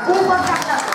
Un fuerte aplauso.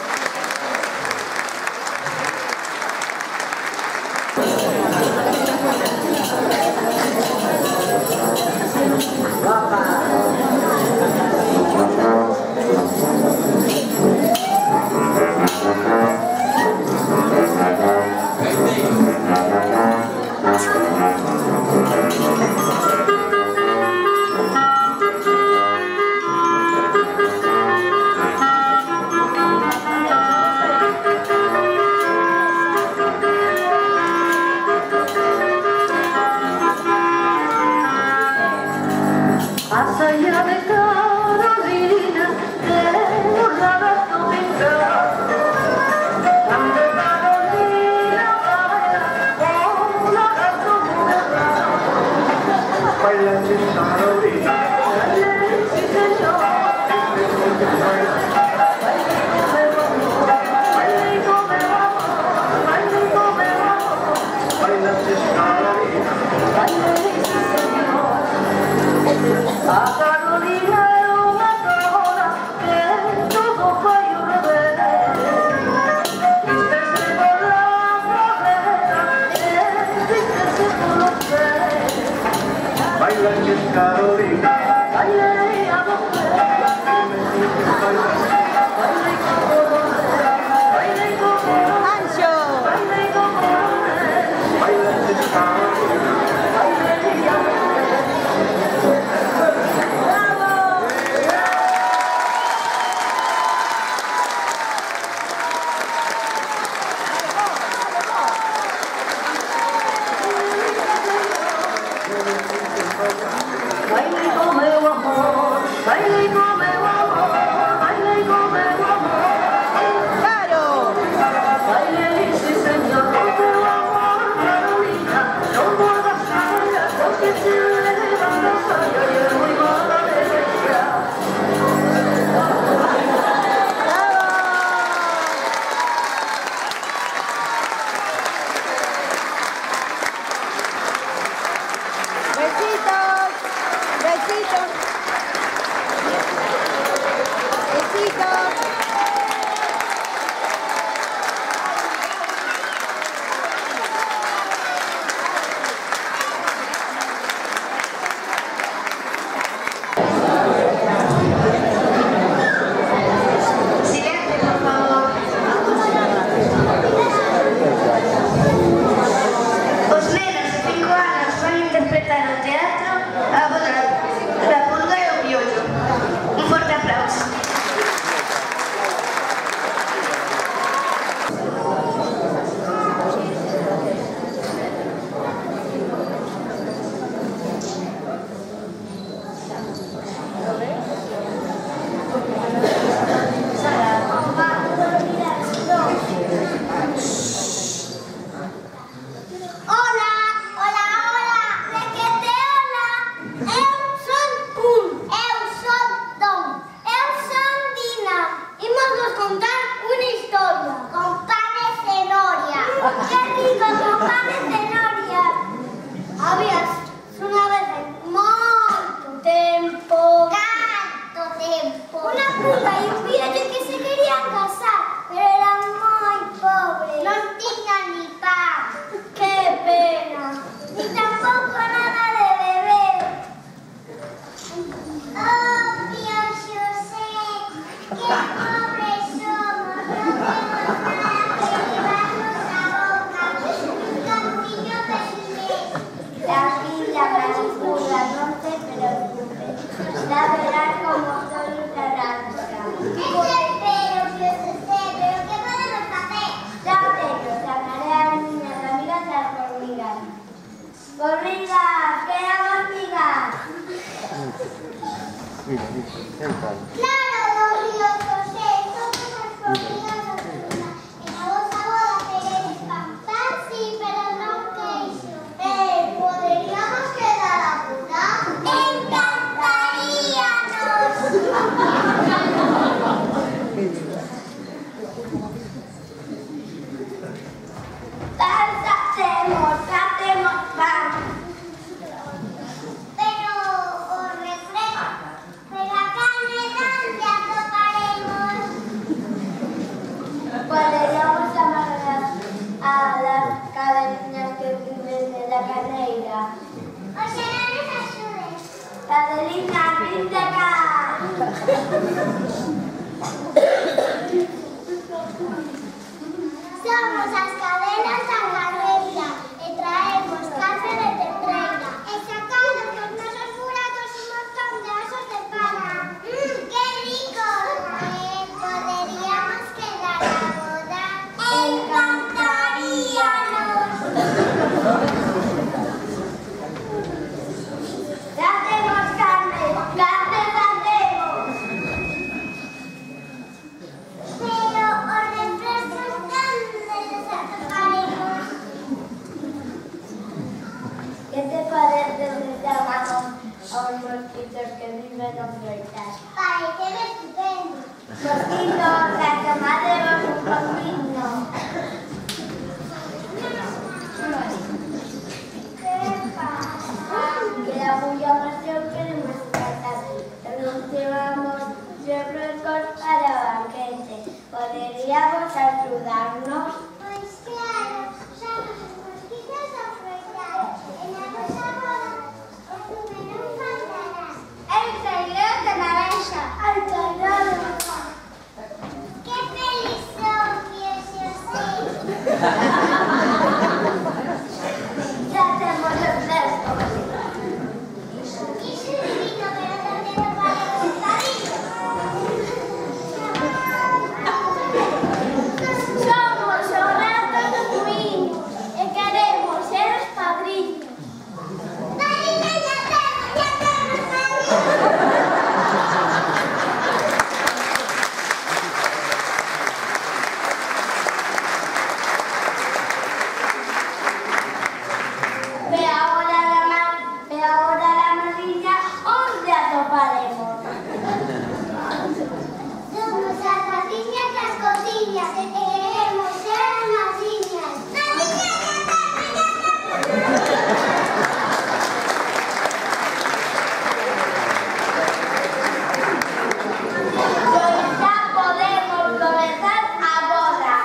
Más allá de Carolina, de un lagarto pintado, donde Carolina baila, un lagarto pintado. Baila sin Carolina, baila sin señor, baila y come vamos, baila y come vamos, baila sin Carolina, baila sin señor. A Carolina è una donna che todo fai un revés, tristeza por la pradera, tristeza por los pies. Baila que Carolina, baila y a mujer, baila y como baila y como Ancho, baila y como baila que Carolina, baila y a mujer. Baila y come amor, baila y come amor, baila y come amor. ¡Claro! Baila y sí señor, come amor, Carolina, no muevas nada, porque se levanta la sangre y es muy mala alegría. Besitos, besitos, besitos. Silencio, por favor. Os nenos de 5 anos van a interpretar o teatro a boda da pulga e o piollo. Un forte aplauso. Hola, hola, hola, requete hola. Eu son Tom, eu son Dina. Imos vos contar unha historia con pan e cenoria. Que rico con pan e cenoria. Había unha vez en moito tempo. Canto tempo? Unha puta e un viejo que se querían casar, pero eran moi pobres. Non tiñan ni pan. ¡Qué pena! Ni tampoco nada de beber. Oh, tío José, qué pobres somos. No tenemos nada que llevarnos a boca. Un cantillo de Ginés. Tranquila, Manicura, no te preocupes. La verás como soy una naranja. ¿Qué te espero, tío José? ¿Pero qué podemos hacer? Ya tengo, llamaré a mis amigas las hormigas. ¡Hormigas! ¿Qué hormigas? Claro, tío José, somos las hormigas azules. En la vosa boda queréis cantar, sí, pero no queixo. ¿Podríamos quedar a una? Somos as cadenas da carreira e traemos café de tempreira. E sacamos dos nosos furados un montón de osos de pana. ¡Qué rico! Poderíamos quedar a boda. ¡Encantaríanos! ¡Hacemos carne! ¡Carne hacemos! Pero os refrescos ¿dónde los atoparemos? ¿Qué te parece si llamamos a un mosquitos que viven en freitas? Parece estupendo. Mosquitos, la tomaremos un poquito. ¿Qué pasa? Que la bulla pasión queremos tratar. Renunciamos refrescos para banquete. ¿Podríamos ayudarnos? Pues claro, somos los mosquitos afroitados. En la cosa boda, os número faltará. El trailero de naranja. El trailero de naranja. ¡Qué feliz son, Dios! Ya hacemos refrescos. Y su divino, pero también lo vale contadillo. Somos oratos ruinos y queremos ser los padrinos. ¡Padrino, ya tenemos, padrino! Ve ahora la madrina, ¿dónde atoparemos? Somos las madrinas las cosillas, que queremos ser las madrinas. Ya podemos comenzar a boda.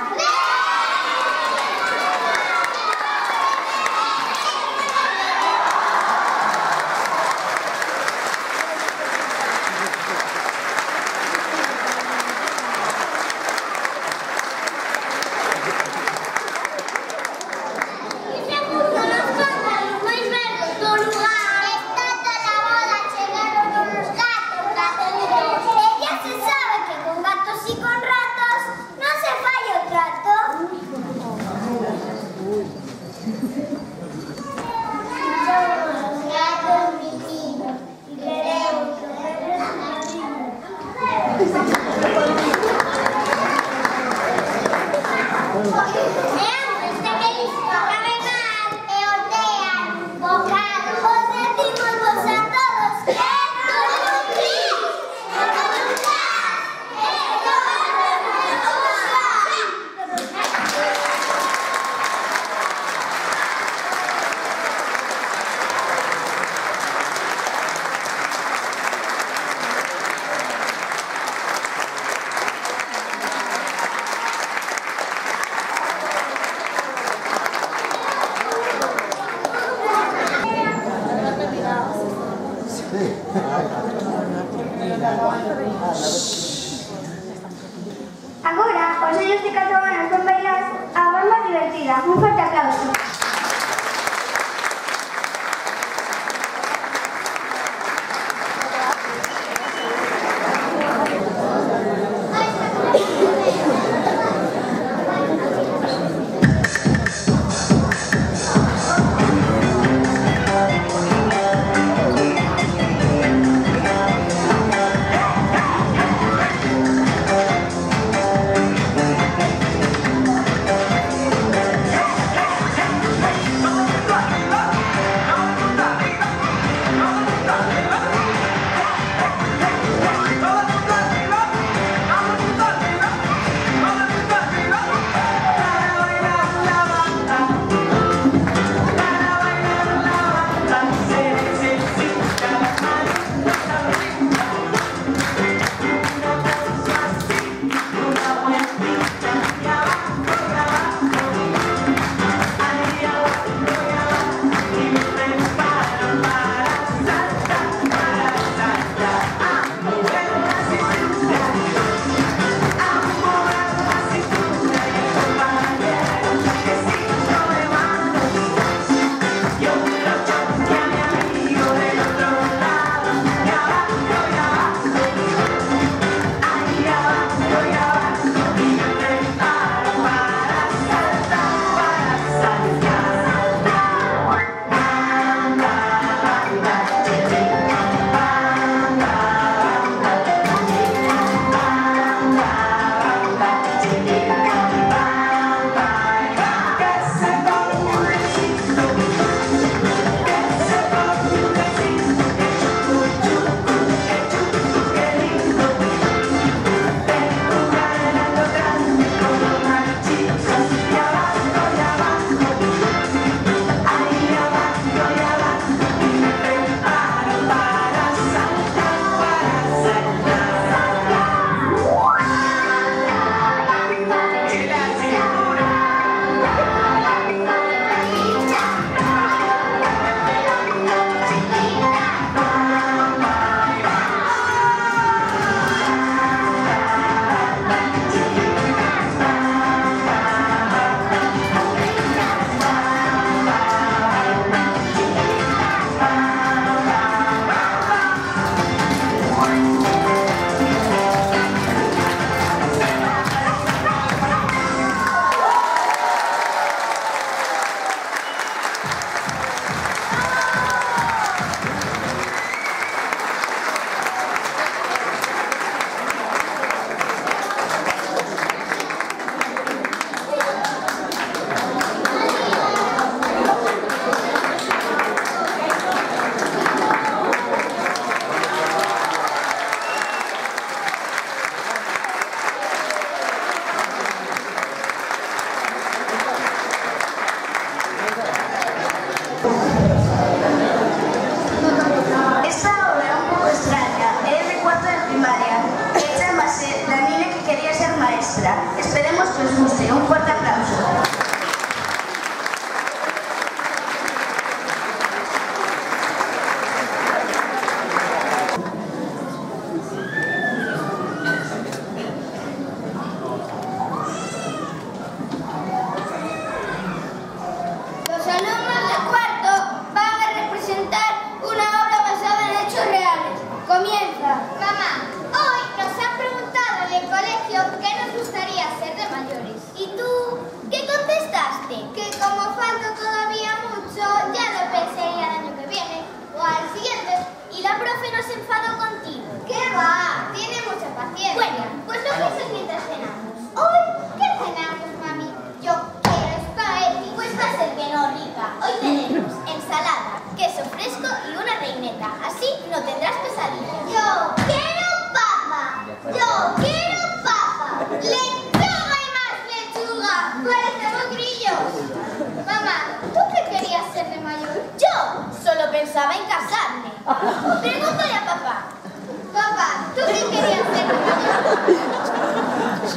Y segundo, nos contan los máis verdes do lugar. Está toda a boda, chegaron unos gatos, ratoneros. E ya se sabe que con gatos y con ratos non se fai o trato. Somos os gatos vecinos y queremos ser las madrinas. E antes de que isto acabe mal e ordean un bocado, os decimos vos a todos que Agora, os nenos de 4 anos van bailar a banda divertida. Un forte aplauso. maestra. Esperemos que os guste. Un fuerte aplauso. Los alumnos de cuarto van a representar una obra basada en hechos reales. Comienza. Mamá, hoy nos han preguntado en el colegio qué nos gustaría ser de mayores. ¿Y tú qué contestaste? Que como falta todavía mucho, ya lo pensaría el año que viene o al siguiente. Y la profe nos enfadó contigo. ¿Qué va? Tiene mucha paciencia. Bueno, pues lo piensas mientras cenamos. ¿Hoy qué cenamos, mami? Yo quiero espagueti. Pues va a ser bien rica. Hoy tenemos ensalada, queso fresco y una reineta. Así no tendrás pesadillas. Yo quiero papa. Yo quiero papa. Lechuga y más lechuga. Parecemos grillos. Mamá, ¿tú qué querías ser de mayor? Yo solo pensaba en casarme. Pregúntale a papá. Papá, ¿tú qué querías ser de mayor?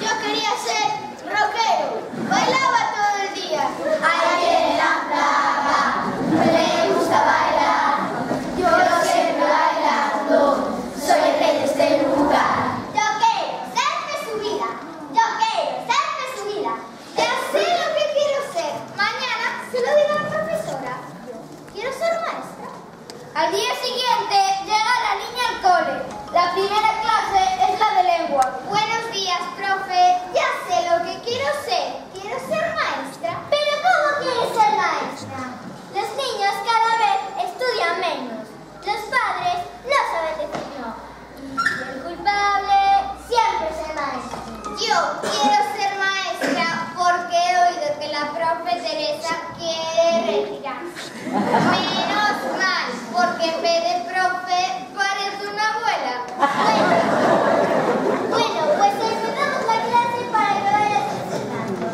Yo quería ser rockero. Bailaba todo el día. Ayer en la plaga me gusta bailar. Yo siempre bailando. Soy el rey de este lugar. Yo quiero ser presumida. Yo quiero ser presumida. Ya sé lo que quiero ser. Mañana se lo digo a la profesora. Yo quiero ser maestra. Al día siguiente llega la niña al cole. La primera clase es la de lengua. Buenos días, profe. Ya sé lo que quiero ser. Quiero ser maestra. ¿Pero cómo quieres ser maestra? Los niños cada vez estudian menos. Los padres no saben decir no. Y el culpable siempre es el maestro. Yo quiero ser maestra porque he oído que la profe Teresa quiere retirarse. Menos mal, porque en vez de profe parece una abuela. Bueno, pues empezamos la clase para que vayas presentando.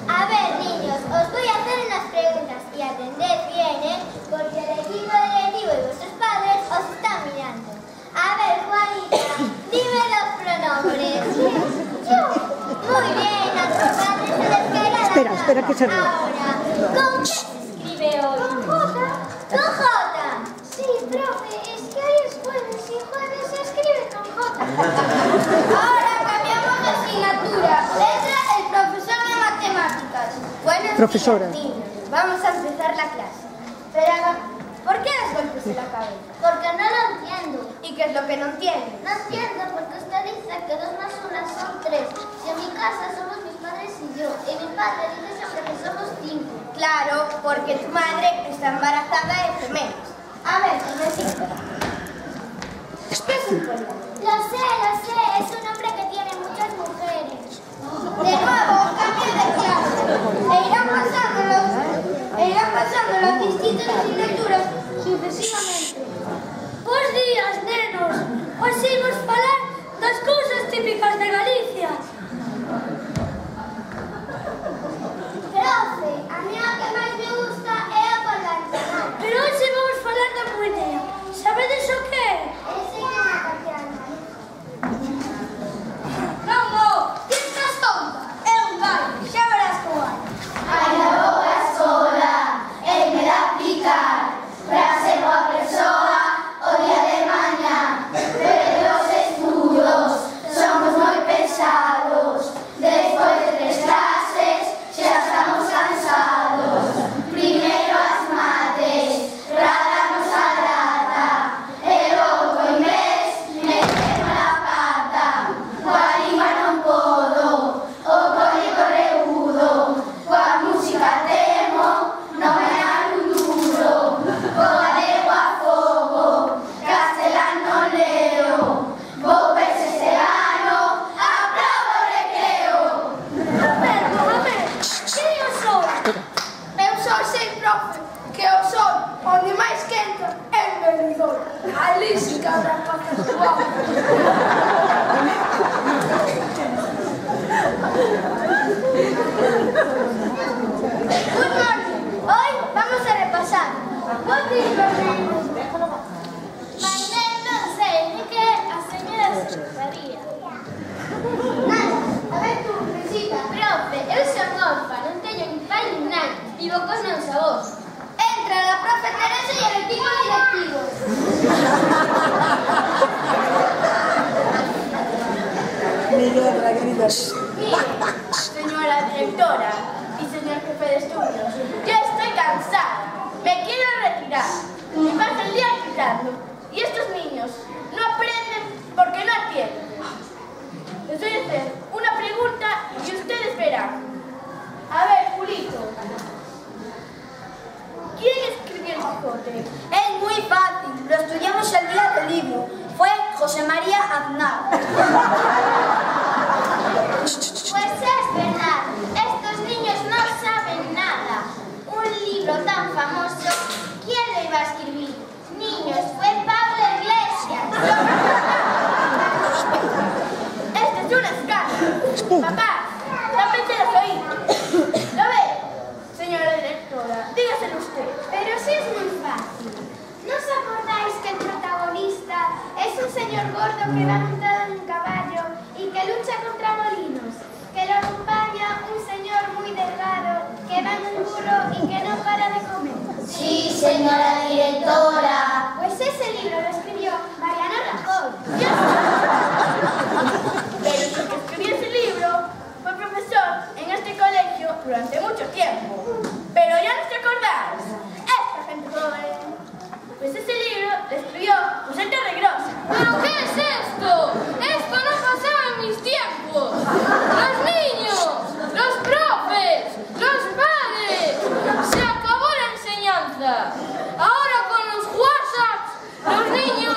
A ver, niños, os voy a hacer unas preguntas y atended bien, ¿eh? Porque el equipo directivo y vuestros padres os están mirando. A ver, Juanita, dime los pronombres. Yo. Muy bien, a tus padres se les caerá la Espera, espera que se ríe. Ahora, ¿con qué se escribe hoy? ¿Con J? ¿Con J? Sí, profe, es que hoy es jueves y jueves se escribe con J. Ahora cambiamos de asignatura. Entra el profesor de matemáticas. Buenos Profesora. días, niños. Vamos a empezar la clase. Pero, ¿por qué das golpes en la cabeza? Porque no lo entiendo. ¿Y qué es lo que no entiendes? No entiendo porque usted dice que 2 más 1 son 3. Si en mi casa somos mis padres y yo. Y mi padre dice siempre que somos 5. Claro, porque tu madre está embarazada de gemelos. A ver, necesito. ¿Qué es un polvo? Lo sé, es un hombre que tiene muchas mujeres. De nuevo, cambio de clase. E irán pasando las distintas asignaturas sucesivamente. Bos días, nenos. Hoxe imos falar das cousas típicas de Galicia. Profe, a mí o que máis me gusta é a polantanana. Pero hoxe vamos falar da muinea. Sabedes o que é? Ese que é unha canción. Non, ti estás tonta. É un baile, xa verás como hai. Ai, na boa escola, el me da picar. Para ser boa persoa, o día de mañá. Pero los estudos somos moi pesados. Señora directora y señor jefe de estudios, ya estoy cansada. Me quiero retirar. Me paso el día gritando. Y estos niños no aprenden porque no atienden. Les voy a hacer una pregunta y ustedes verán. A ver, Julito. ¿Quién escribió el Quijote? Es muy fácil, lo estudiamos el día del libro. Fue José María Aznar. Pues es verdad, estos niños no saben nada. Un libro tan famoso, ¿quién lo iba a escribir? Niños, fue Pablo Iglesias. Este es un escándalo. Papá, tápense los oídos. ¿Lo ve? Señora directora, dígaselo usted. Pero sí es muy fácil. ¿No os acordáis que el protagonista es un señor gordo que va montado en un caballo y que lucha contra molinos? Que lo acompaña un señor muy delgado que va en un burro y que no para de comer. Sí, señora directora. Pues ese libro lo escribió Mariano Rajoy. Pero el que escribió ese libro fue profesor en este colegio durante mucho tiempo. Pero ya no te acordáis. Esta gente joven. Pues ese libro lo escribió José Torregrosa. ¿Pero qué es esto? Esto no pasaba en mis tiempos. Los niños, los profes, los padres. Se acabó la enseñanza. Ahora con los WhatsApp, los niños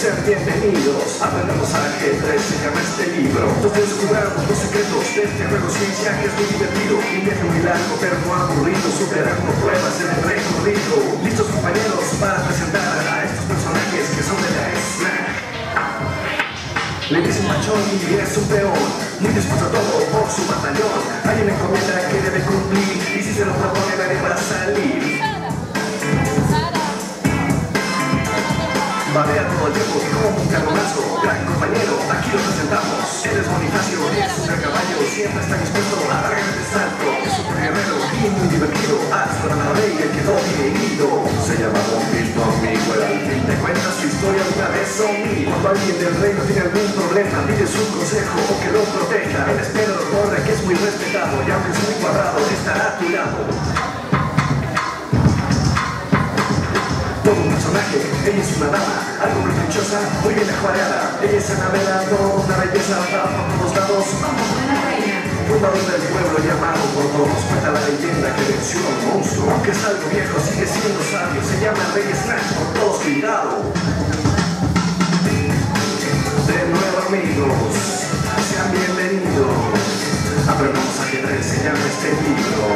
sean bienvenidos. Aprendamos ajedrez, se llama este libro. Donde descubramos los secretos de este juego ciencia que es muy divertido. Un viaje muy largo pero no aburrido, superando pruebas en el recorrido. Listos compañeros para presentar a estos personajes que son de la snack. Le dicen machón y es un peón, muy dispuesto a todo por su batallón. Hay una encomienda que debe cumplir y si se lo propone nadie va a salir. Babea todo el tiempo como un carbonazo. Gran compañero, aquí lo presentamos. Él es Bonifacio, es un gran caballo. Siempre está dispuesto a dar grandes saltos. Es un guerrero y muy divertido. Hasta la rey el que no tiene herido. Se llama Bonfil, tu amigo. El al fin te cuenta su historia de una vez o mil. Cuando alguien del reino tiene algún problema, pides un consejo o que lo proteja. Él espera lo corre, que es muy respetado. Y aunque es muy cuadrado, estará a tu lado. Todo un personaje, ella es una dama, algo muy dichosa, muy bien ajuareada. Ella es Anabela, toda una belleza, va por todos lados, vamos con la reina. Fundador del pueblo llamado por todos, cuenta la leyenda que venció a un monstruo. Aunque es algo viejo, sigue siendo sabio, se llama Rey Snatch, por todos cuidado. De nuevo amigos, sean bienvenidos. Aprendamos ajedrez, se llama este libro.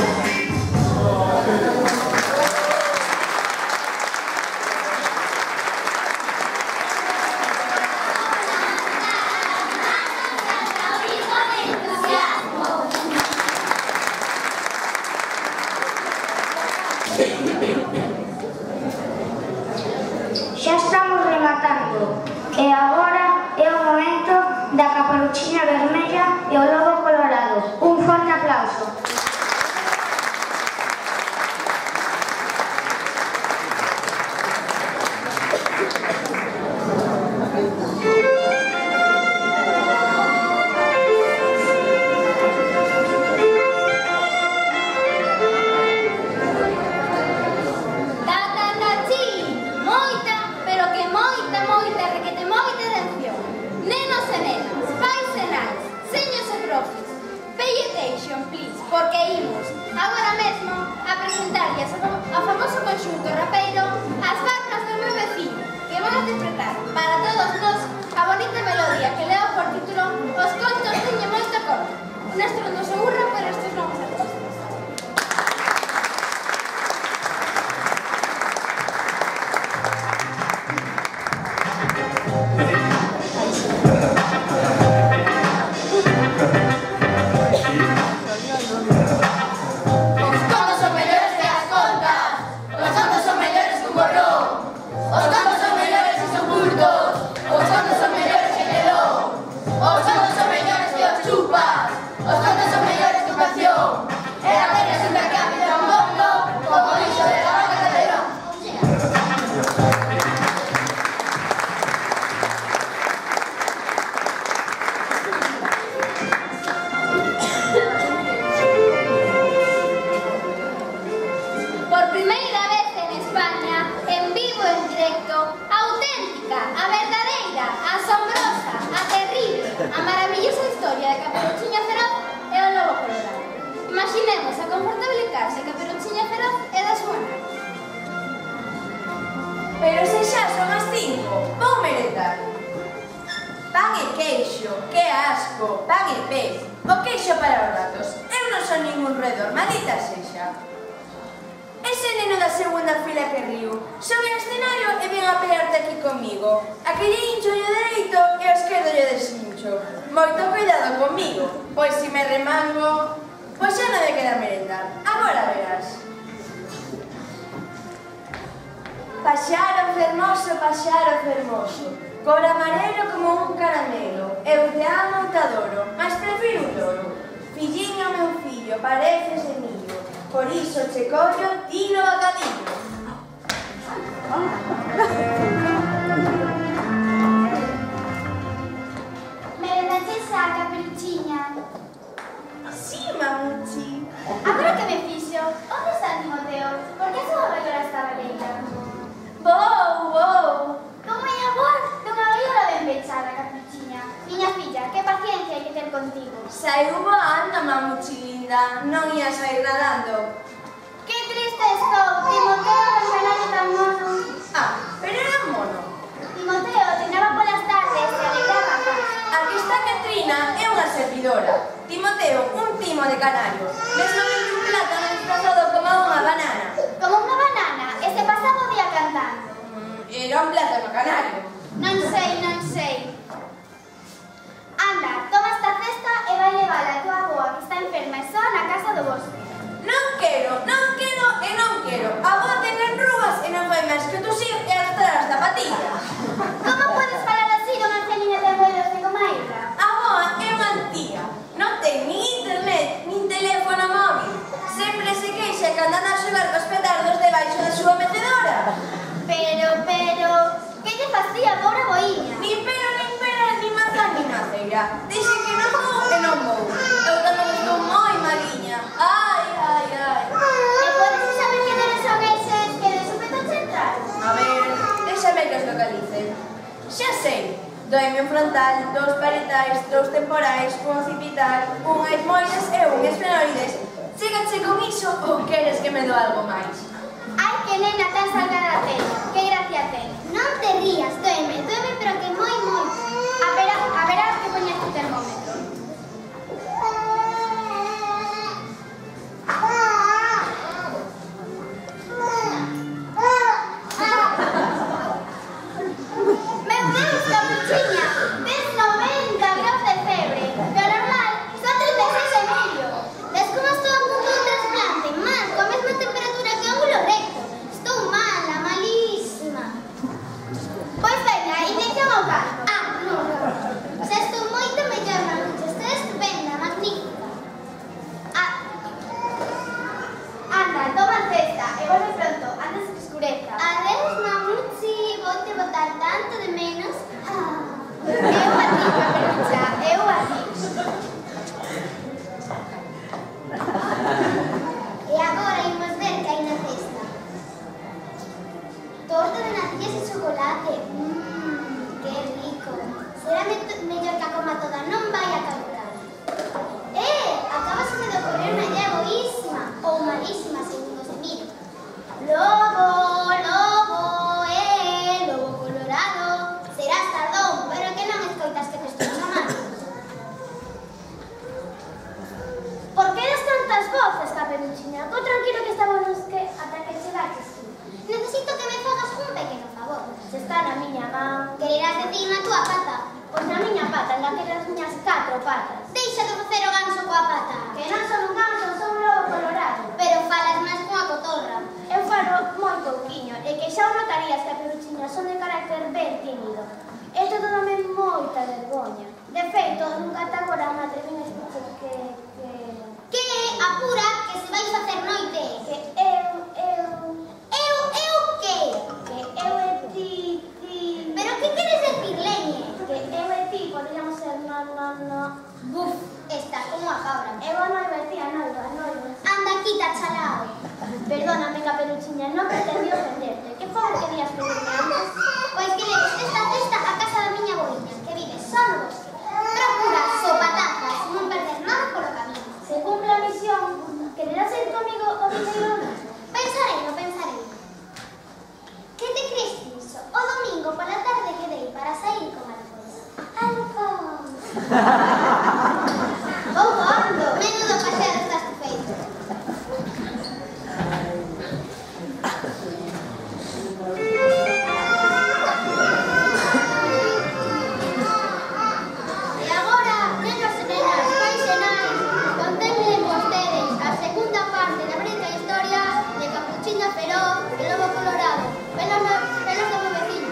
Xa estamos rematando e agora é o momento da caperuchiña vermella e o lobo colorado. Un forte aplauso. Porque imos agora mesmo a presentarlles ao famoso conxunto rapeiro As Barbas do meu veciño, que van a interpretar para todos nós a bonita melodía que leva por título Os contos teñen moito corto. Un estrondoso burro, pero estes non os artistas. Imaginemos a confortable casa que Caperuchiña Feroz é da súa nai. Pero se xa son as 5, vou merendar. Pan e queixo, que asco, pan e pez. O queixo para os ratos. Eu non son ningún roedor, maldita sexa. Ese neno da segunda fila que riu sobe ao escenario e ven a pelearte aquí comigo. A que lle hincho o dereito e o esquerdo lle deshincho. Moito cuidado comigo, pois se me remango, pois xa non me queda merendar. Agora verás. Paxaro fermoso, cor amarelo como un caramelo. Eu te amo e te adoro, mas prefiro un loro. Filliño meu fillo, pareces de millo, por iso che collo, tiro a cadillo. Merendaches a Caperuchiña. Sí, mamuchi. Agora que me fixo, onde está Timoteo? Por que a súa baiora está baleira? Vou. Como é a voz dunha baiora ben pechada, Caperuchiña. Miña filla, que paciencia hai que ter contigo. Saiu voando, mamuchi linda. Non ia sair nadando. Que triste estou, Timoteo non será tan mono. Ah, pero era un mono. Timoteo tenaba canario. Non sei. Anda, toma esta cesta e vai levar a tua avoa que está enferma e só na casa do bosque. Non quero. A boa ten enrugas e non fai máis que tosir e arrastrar as zapatillas. Como podes falar así dun ancianiño de abuelos de coma ela? A boa é unha tía. Non ten nin internet, nin teléfono móvil. Sempre se queixa cando anda a xogar cos petardos debaixo da súa mecedora. Pero, que lle facía a pobre boiña? Nin pera, nin mazán, nin aceira. Dixe que non vou e non vou. Eu tamén estou moi maliña. Ai. E podes saber quenes son eses que de súpeto central? A ver, déxame que os localice. Xa sei. Doime un frontal, 2 parietais, 2 temporais, un occipital, un esmoides e un esfenoides. Chégache con iso ou queres que me do algo máis? Ai, que nena tan salgada ten. Que gracia ten. Non te rías, doeme, pero que moi. A verá que poñes tu termómetro. Meu Deus, capuchiña, tes 90 graus de febre. Lo normal son 36,5. Ves como estou a punto de trasplante? Mal, coa mesma temperatura que ángulo recto. Estou mala, malísima. Pois venga, inyección ao casco. Non. Xa estou moito mellor, Manucho. Estou estupenda, magnífica. Anda, toma a cesta e volve pronto, antes que escureza. Adeus, Mamuchi. Vou-te botar tanto de menos. Eu a ti, caperucha, eu a ti. E agora imos ver que hai na cesta. Torta de natillas e chocolate. Que rico. Será mellor que a coma toda, non vai a calcular. Acabase de ocorrer unha idea boísima, ou malísima, segundo se mire. Lobo colorado. Serás tardón, pero que non escoitas que te estou chamando. Por que das tantas voces, caperuchiña? Co tranquilo que estábamos que ata que chegaches tú. Necesito que me fagas un pequeno favor. Se está na miña man. Quererás decir na túa pata? Pois na miña pata, en aquelas miñas 4 patas. Deixa de facer o ganso coa pata. Que non son un ganso, son un lobo colorado. Pero falas máis cunha cotorra. Eu falo moi pouquiño, e que xa o notarías, caperuchiña, son de carácter ben tímido. Isto dame moita vergoña. De feito, nunca ata agora me atrevín a escuchar Que apura, que se vai facer noite. que eu Que? que eu e ti. Pero que queres decir, leñe? Que eu e ti poderíamos ser no. Buf, estás como a cabra. Eu a noiva e ti a noiva. Anda, quita, chalao. Perdóname, caperuchiña, non pretendí ofenderte. Que favor querías pedirme antes? Pois que leves esta cesta a casa da miña boiña, que vive só no bosque. Procura sopatazas, non perder nada polo camino. Se cumple a misión, quererás ir comigo o primeiro ano? Pensarei. Que te crees iso? O domingo pola tarde quedei para sair con Alfonso. Vou voando. Menudo paseo estás tu feito. E agora, nenos e nenas, pais e nais, contemplen vostedes a segunda parte da bonita historia de Capuchiña Feroz e Lobo Colorado, pelos do meu veciño.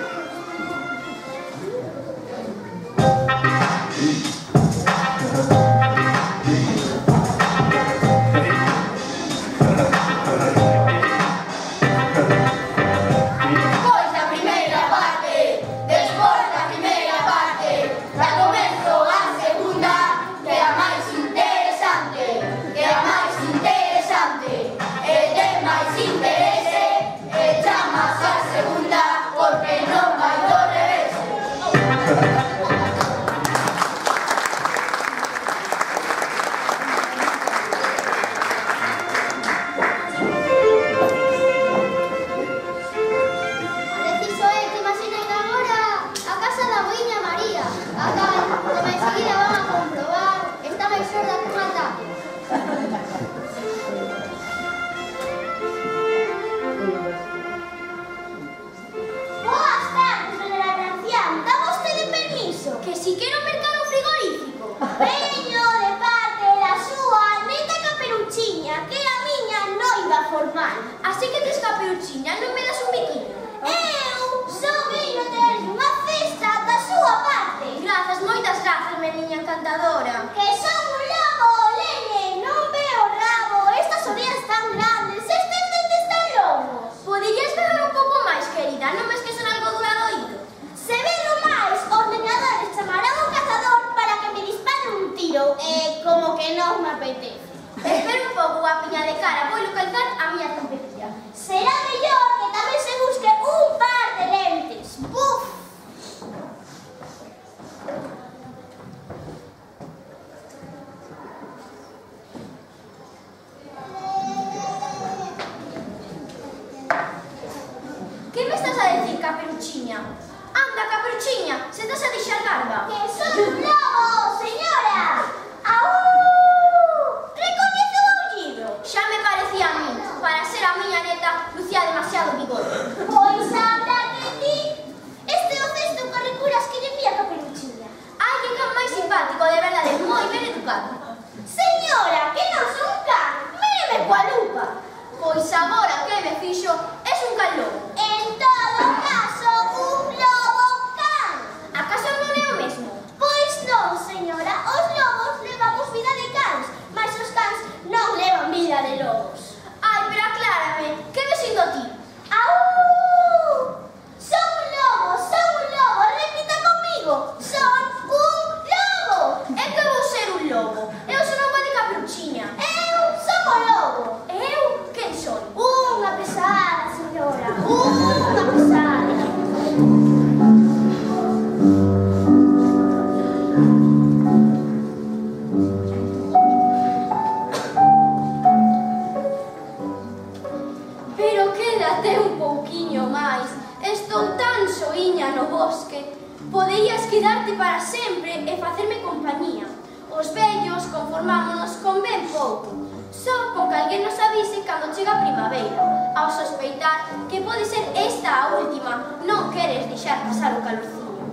Caperuchiña, non me das un biquiño? Eu só vino ter unha festa da súa parte. Grazas, moitas grazas, meniña encantadora. Que son un lobo, Lene, non veo o rabo. Estas orejas tan grandes, estes dentes tan longos. Poderías falar un pouco máis, querida, non ves que son algo dura do oído? Se velo máis, ordenadores chamarán un cazador para que me dispare un tiro. Como que non me apetece. Espera un pouco, guapiña de cara, vou localizar a miña trompetilla. Será mellor que tamén se busque un par de lentes. Buf! Que me estás a decir, Caperuchiña? Anda, Caperuchiña, se estás a deixar garda. Que son un lobo, señora! ¡Au! Recoñece o aullido. Xa me parecía a mí, para ser a miña neta, lucía demasiado bigode. Pois habla de ti. Este é o cesto con recuras que lle envía Caperuchiña. Ai, que can máis simpático, de verdade, moi ben educado. Señora, que non son un can. Míreme coa lupa. Pois agora que me fixo, es un can lobo. En todo caso, un lobo can. Acaso non é o mesmo? Pois non, señora. Os lobos levamos vida de cans, mas os cans non levan vida de lobos. Ai, pero aclárame, que me sinto ti? ¡Au! Son un lobo, repita conmigo. Son un lobo. É que vou ser un lobo. Eu son unha de Caperuchiña. Eu son o lobo. Eu? Quen son? Unha pesada, señora. Unha pesada. Pero quédate un pouquiño máis. Estou tan soiña no bosque. Poderías quedarte para sempre e facerme compañía. Os vellos conformámonos con ben pouco. Só con que alguén nos avise cando chega a primavera. Ao sospeitar que pode ser esta a última, non queres deixar pasar o calorciño.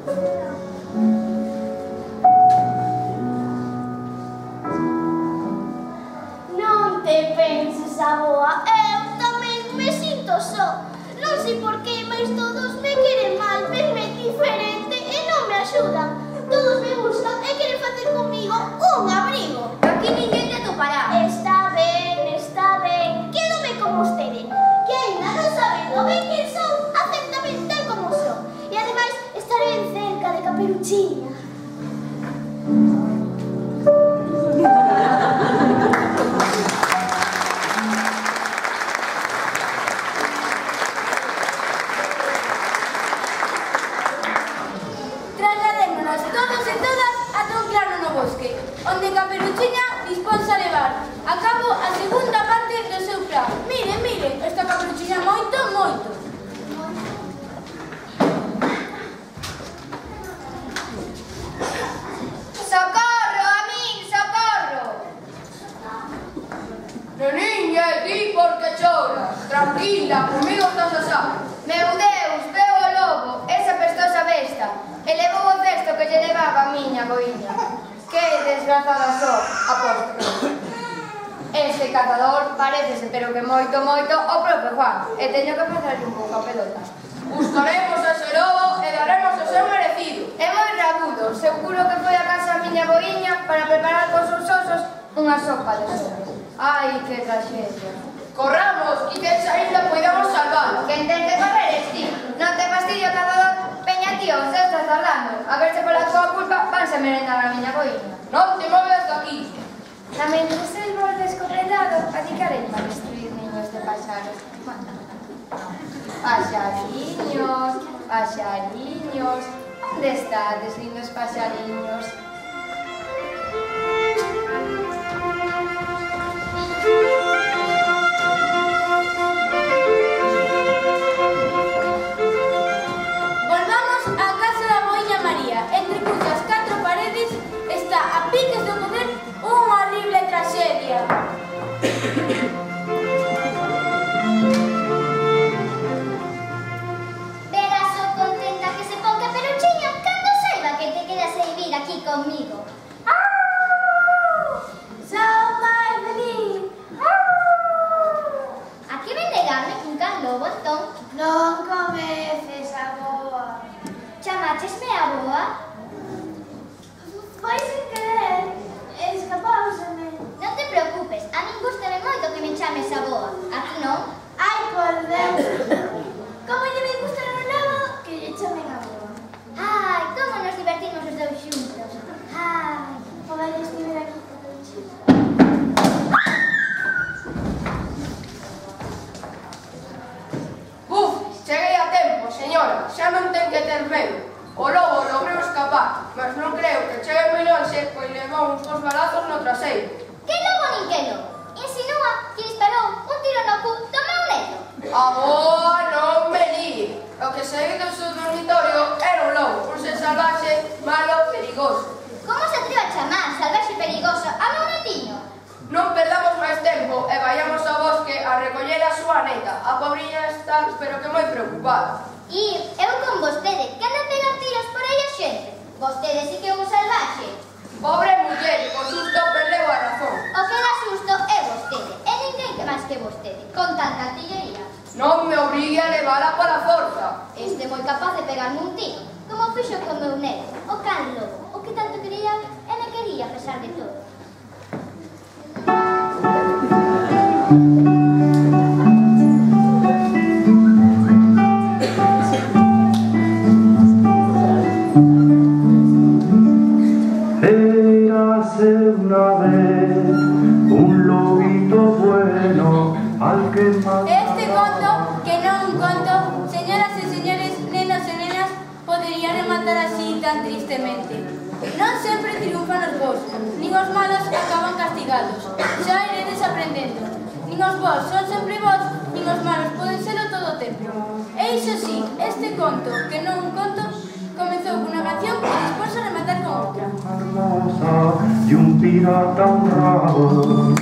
Non te penses, aboa. Eu tamén me sinto só. Non sei por qué, mas todos me queren mal, venme diferente e non me axudan. Todos me buscan e queren facer comigo un abrigo. Aquí ninguén te atopará. Está ben. Quédome como vostede. Que ainda non sabendo ben quen son, acéptame tal como son. E ademais estaré ben cerca de Caperuchiña. Trasladémonos todos e todas ata un claro no bosque, onde Caperuchiña disponse a levar a cabo a segunda parte do seu plan. Miren, esta Caperuchiña moito. Socorro, a min, socorro! Neniña, e ti por que choras? Tranquila, comigo estás a salvo. Meu Deus, veo o lobo, esa pestosa besta, e levou o cesto que lle levaba a miña boiña. Que desgrazada só, aposto. Este cazador parecese, pero que moito, o propio Juan, e teño que pasarlle un pouco a pelota. Buscaremos a ese lobo e daremos o seu merecido. É moi rabudo, seguro que foi a casa a miña boiña para preparar cos seus osos unha sopa de sobres. Ai, que traxedia. Corramos, quizás ainda podamos salvalo. Quen ten que correr es ti. Non te fastidio, cazador. Peña, tío, se estás tardando. A ver se pola tua culpa vanse merendar a miña boiña. Non te moves de aquí. Tamén te selva descorredado, adicarei para destruir niños de paxaros. Paxariños, onde estades, lindos paxariños? Volvamos á casa da boiña María, entre cuyas 4 paredes está a piques de ocorrer unha horrible traxedia. Verás o contenta que se pon Caperuchiña cando saiba que te quedas a vivir aquí con non? Non comeces a boa. Chamachesme a boa? Foi sen querer. Escapáuseme. Non te preocupes, a min gustame moito que me chames a boa. A ti non? Ai, por Deus. Como lle vai gustar a nada que lle chamen a boa. Ai, como nos divertimos os dous xuntos. Ai, Ojalá estivera aquí con el chico. Cheguei a tempo, señora, xa non ten que ter medo. O lobo logrou escapar, mas non creo que chegue moi lonxe, pois levou uns 2 balazos no traseiro. que lobo nin que lobo. Insinúa que disparou un tiro no cu do meu neto. Agora non me ligue. O que saí do seu dormitorio era un lobo, un ser salvaxe, malo, perigoso. Como se atreve a chamar salvaxe perigoso a meu netiño? Non perdamos máis tempo e vayamos ao bosque a recoller a súa neta. A pobriña está, espero que moi preocupada. Eu con vostede, que non pegan tiros por aí a xente. Vostede sí que é un salvaxe. Pobre muller, con susto perdeu a razón. O que dá susto é vostede, e ninguén que máis que vostede, con tanta artillería. Non me obrigue a levala pola forza. Este é moi capaz de pegarme un tiro, como fixo con meu neto, o can lobo, o que tanto quería e me quería a pesar de todo. Érase una vez un lobito bueno al que mataba. Este conto, que non un conto, señoras e señores, nenos e nenas, podería rematar así tan tristemente. Non sempre triunfan os bons, nin os malos acaban castigados. Xa iredes aprendendo. Nin os bons son sempre bons, nin os malos poden serlo todo o tempo. E iso sí, este conto, que non un conto, comezou cunha canción e despois a rematar con outra. Hermosa y un pirata honrado.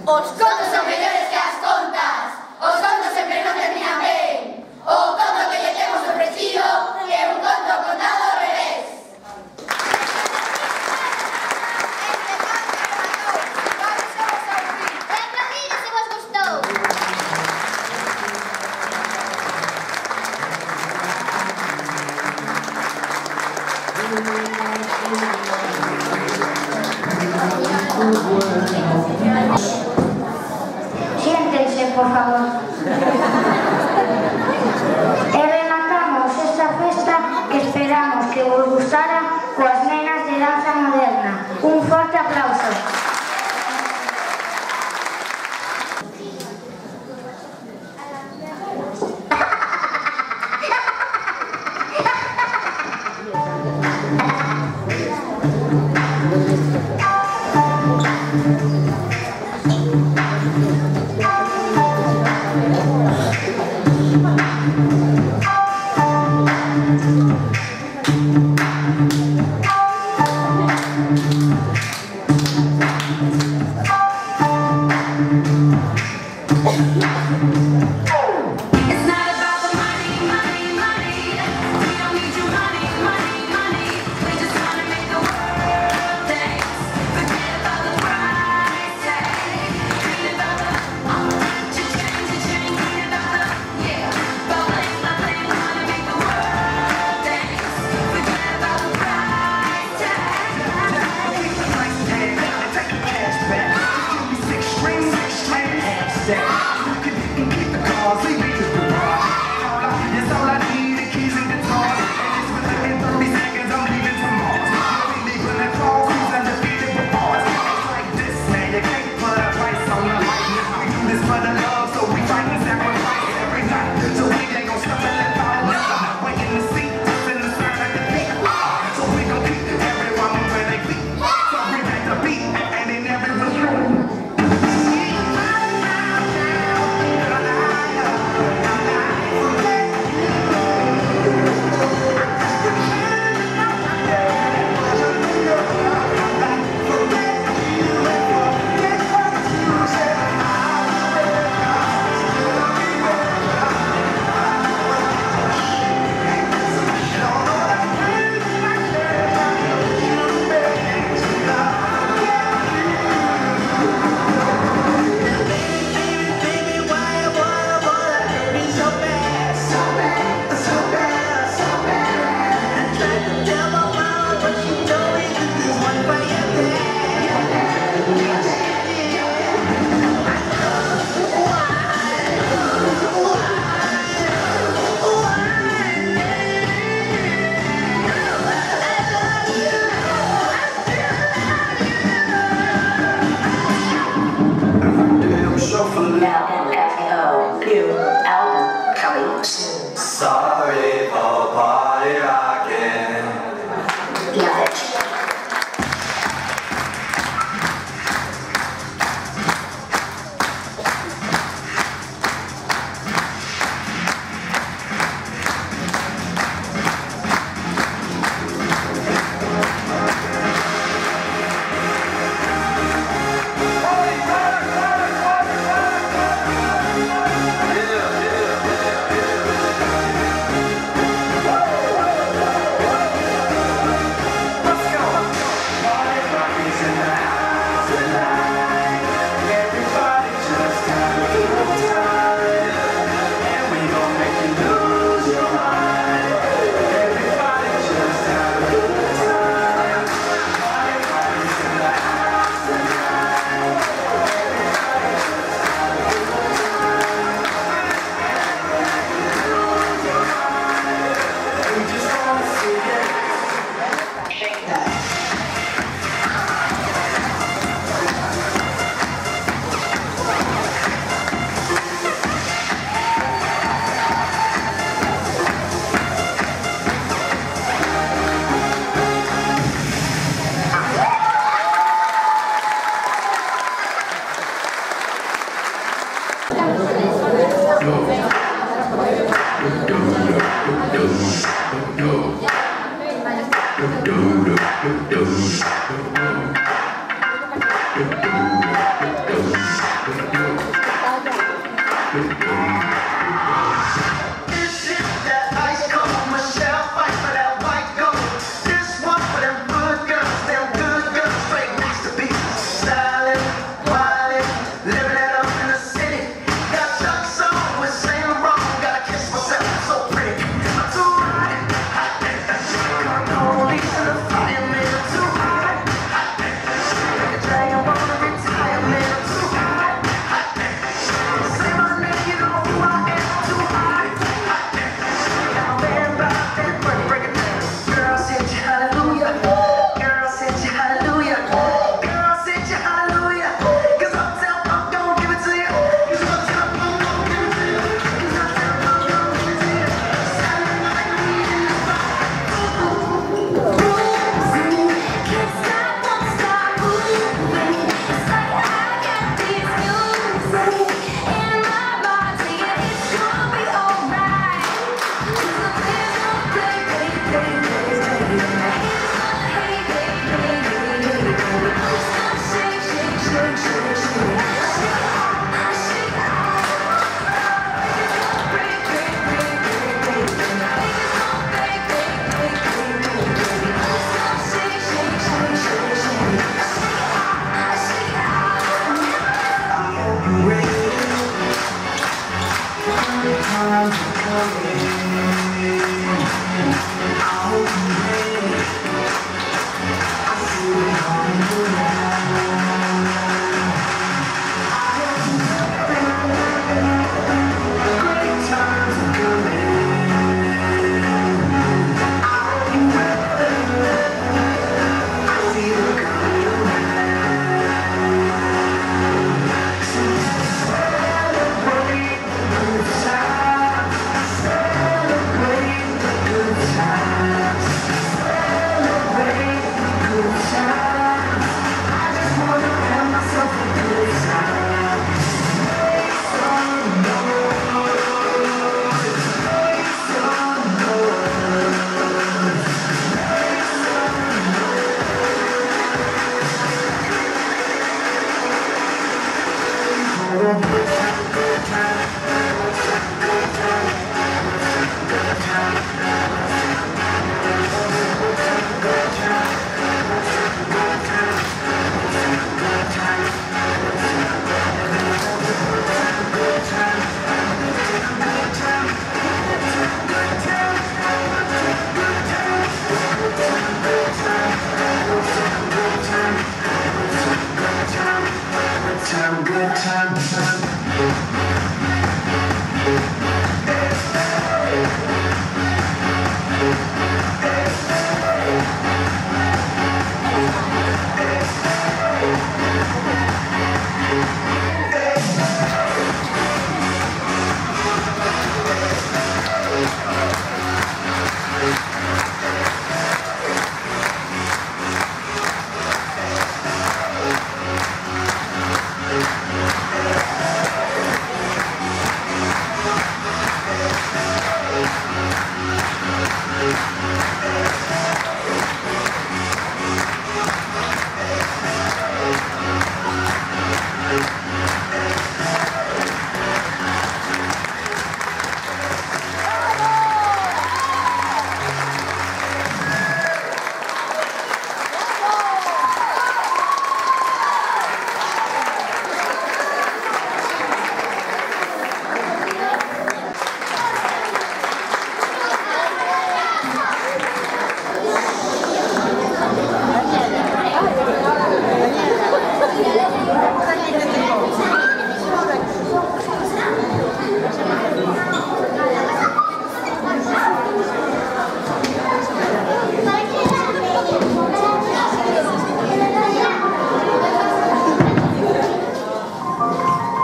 Os contos son mellores que as contas. Os contos sempre non terminan ben. O conto que lle temos ofrecido é un conto contado ao revés. E aplaudides se vos gustou. Siéntense, por favor. E rematamos esta festa que esperamos que vos gustara coas nenas de danza moderna. Un forte aplauso. Sorry for party rocking. Love it. I just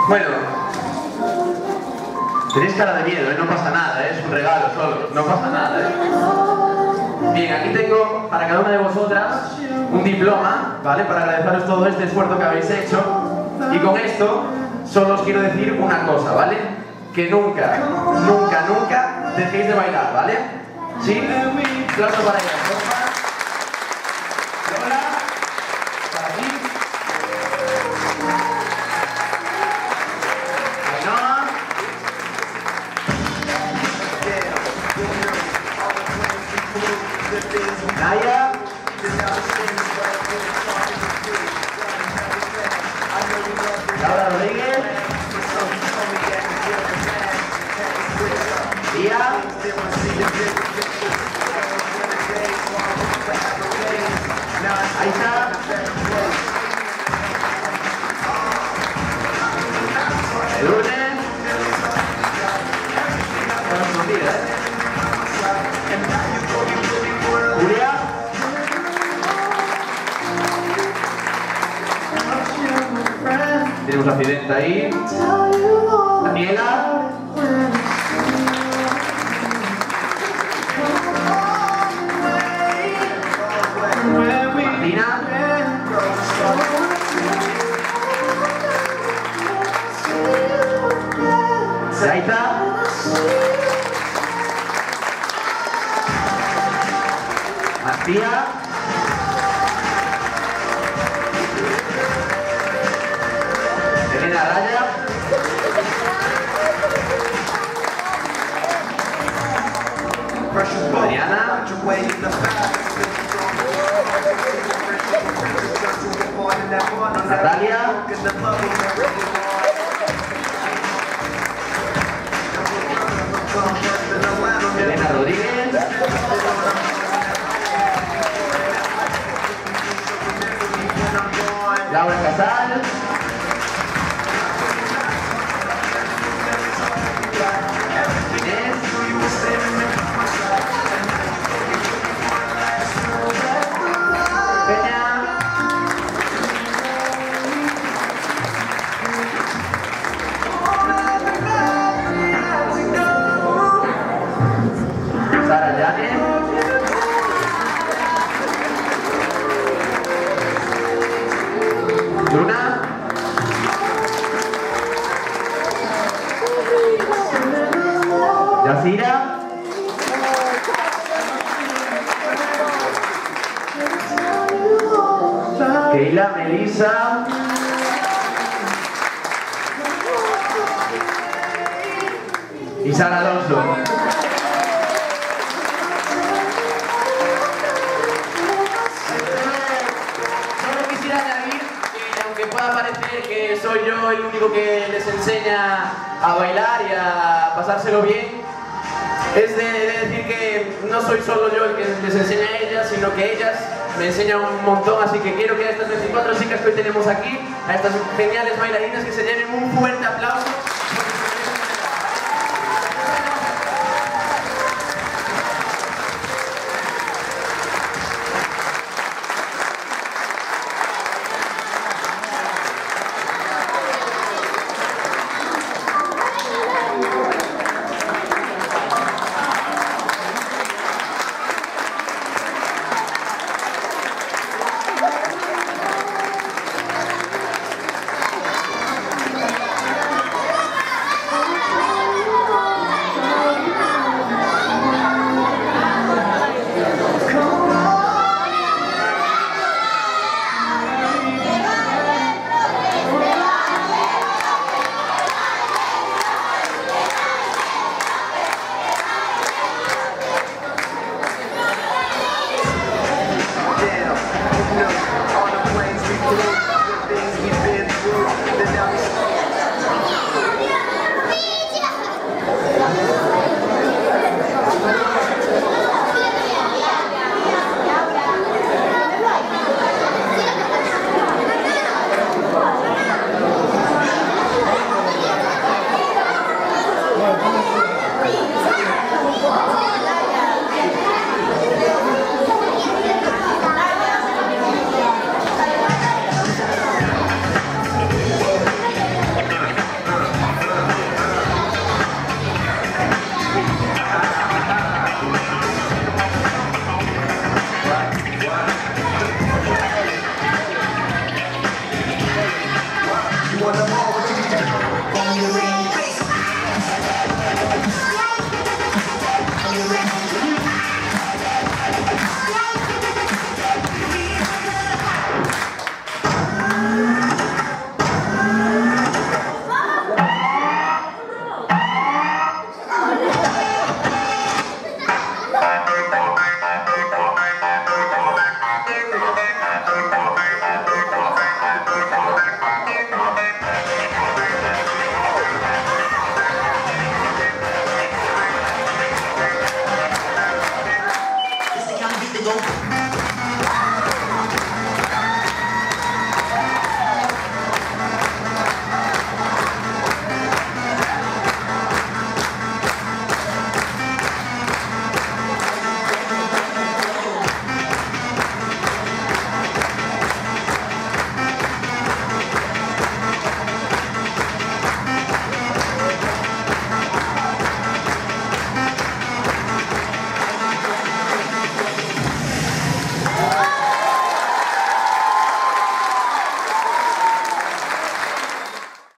Bueno, tenéis cara de miedo, no pasa nada, es un regalo solo, no pasa nada. Bien, aquí tengo para cada una de vosotras un diploma, ¿vale? Para agradeceros todo este esfuerzo que habéis hecho. Y con esto solo os quiero decir una cosa, ¿vale? Que nunca, nunca, nunca dejéis de bailar, ¿vale? ¿Sí? Un aplauso para ellas, porfa. Lola, para ti. Ainhoa. Naya. Laura Rodríguez. Tía. Aisha. Edurne. Julia. Tenemos a Fidenta ahí. Daniela. Martina. Zaita. Martía. Elena Raya. Adriana. Natalia. Elena Rodríguez. Laura Casal. Inés. Peña. Sara Llanes. Luna. Yacira. Keila, Melissa. Y Sara Alonso. Solo quisiera añadir que aunque pueda parecer que soy yo el único que les enseña a bailar y a pasárselo bien, es de decir que no soy solo yo el que les enseña a ellas, sino que ellas me enseñan un montón, así que quiero que a estas 24 chicas que hoy tenemos aquí, a estas geniales bailarinas, que se lleven un fuerte aplauso. you ready?